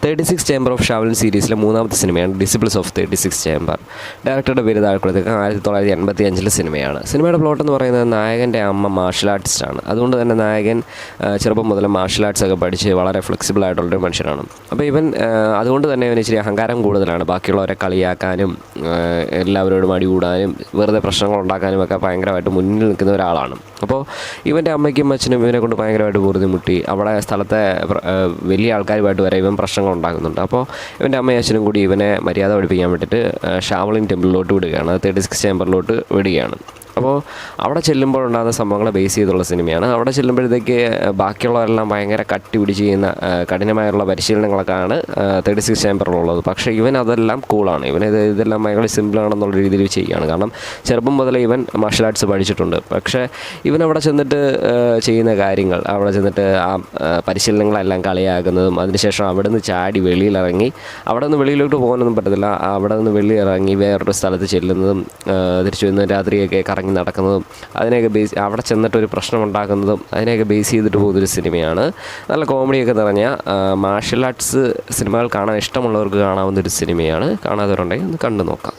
36 chamber of ഷാവലിൻ സീരീസിലെ മൂന്നാമത്തെ സിനിമയാണ് ഡിസിപ്പിൾസ് ഓഫ് 36 ചേംബർ. ഡയറക്ടറുടെ പേര് താഴെക്കൊടുത്തേക്ക് 1985 സിനിമയാണ്. സിനിമയുടെ പ്ലോട്ട് എന്ന് പറയുന്നത് നായകൻ്റെ അമ്മ മാർഷൽ ആർട്ടിസ്റ്റാണ്. അതുകൊണ്ട് തന്നെ നായകൻ ചെറുപ്പം മുതൽ മാർഷൽ ആർട്സ് ഒക്കെ പഠിച്ച് വളരെ ഫ്ലെക്സിബിൾ ആയിട്ടുള്ളൊരു മനുഷ്യനാണ്. അപ്പോൾ ഇവൻ അതുകൊണ്ട് തന്നെ ഇവന് ഇച്ചിരി അഹങ്കാരം കൂടുതലാണ്. ബാക്കിയുള്ളവരെ കളിയാക്കാനും എല്ലാവരോടും അടി കൂടാനും വെറുതെ പ്രശ്നങ്ങൾ ഉണ്ടാക്കാനും ഒക്കെ ഭയങ്കരമായിട്ട് മുന്നിൽ നിൽക്കുന്ന ഒരാളാണ്. അപ്പോൾ ഇവൻ്റെ അമ്മയ്ക്കും അച്ഛനും ഇവനെ കൊണ്ട് ഭയങ്കരമായിട്ട് ബുദ്ധിമുട്ടി. അവിടെ സ്ഥലത്തെ വലിയ ആൾക്കാരുമായിട്ട് വരെ ഇവൻ പ്രശ്നങ്ങൾ ഉണ്ടാക്കുന്നുണ്ട്. അപ്പോൾ ഇവൻ്റെ അമ്മയും അച്ഛനും കൂടി ഇവനെ മര്യാദ പഠിപ്പിക്കാൻ വേണ്ടിയിട്ട് ഷാവലിൻ ടെമ്പിളിലോട്ട് വിടുകയാണ്, 36 ചേംബറിലോട്ട് വിടുകയാണ്. അപ്പോൾ അവിടെ ചെല്ലുമ്പോഴുണ്ടാകുന്ന സംഭവങ്ങളെ ബേസ് ചെയ്തുള്ള സിനിമയാണ്. അവിടെ ചെല്ലുമ്പോഴത്തേക്ക് ബാക്കിയുള്ളവരെല്ലാം ഭയങ്കര കട്ടി പിടിച്ച് ചെയ്യുന്ന കഠിനമായുള്ള പരിശീലനങ്ങളൊക്കെയാണ് 36 ചേംബറിലുള്ളത്. പക്ഷേ ഇവൻ അതെല്ലാം കൂളാണ്. ഇതെല്ലാം ഭയങ്കര സിമ്പിളാണെന്നുള്ള രീതിയിൽ ചെയ്യുകയാണ്. കാരണം ചെറുപ്പം മുതലേ ഇവൻ മാർഷൽ ആർട്സ് പഠിച്ചിട്ടുണ്ട്. പക്ഷേ ഇവൻ അവിടെ ചെന്നിട്ട് ചെയ്യുന്ന കാര്യങ്ങൾ, അവിടെ ചെന്നിട്ട് ആ പരിശീലനങ്ങളെല്ലാം കളിയാക്കുന്നതും അതിനുശേഷം അവിടെ നിന്ന് ചാടി വെളിയിലിറങ്ങി, അവിടെ നിന്ന് വെളിയിലോട്ട് പോകാനൊന്നും പറ്റത്തില്ല, അവിടെ നിന്ന് വെളിയിലിറങ്ങി വേറൊരു സ്ഥലത്ത് ചെല്ലുന്നതും തിരിച്ചു വന്ന് രാത്രിയൊക്കെ കറങ്ങി നടക്കുന്നതും അതിനെയൊക്കെ അവിടെ ചെന്നിട്ടൊരു പ്രശ്നം ഉണ്ടാക്കുന്നതും അതിനെയൊക്കെ ബേസ് ചെയ്തിട്ട് പോകുന്നൊരു സിനിമയാണ്. നല്ല കോമഡിയൊക്കെ നിറഞ്ഞ മാർഷൽ ആർട്സ് സിനിമകൾ കാണാൻ ഇഷ്ടമുള്ളവർക്ക് കാണാവുന്നൊരു സിനിമയാണ്. കാണാത്തവരുണ്ടെങ്കിൽ ഒന്ന് കണ്ടു നോക്കാം.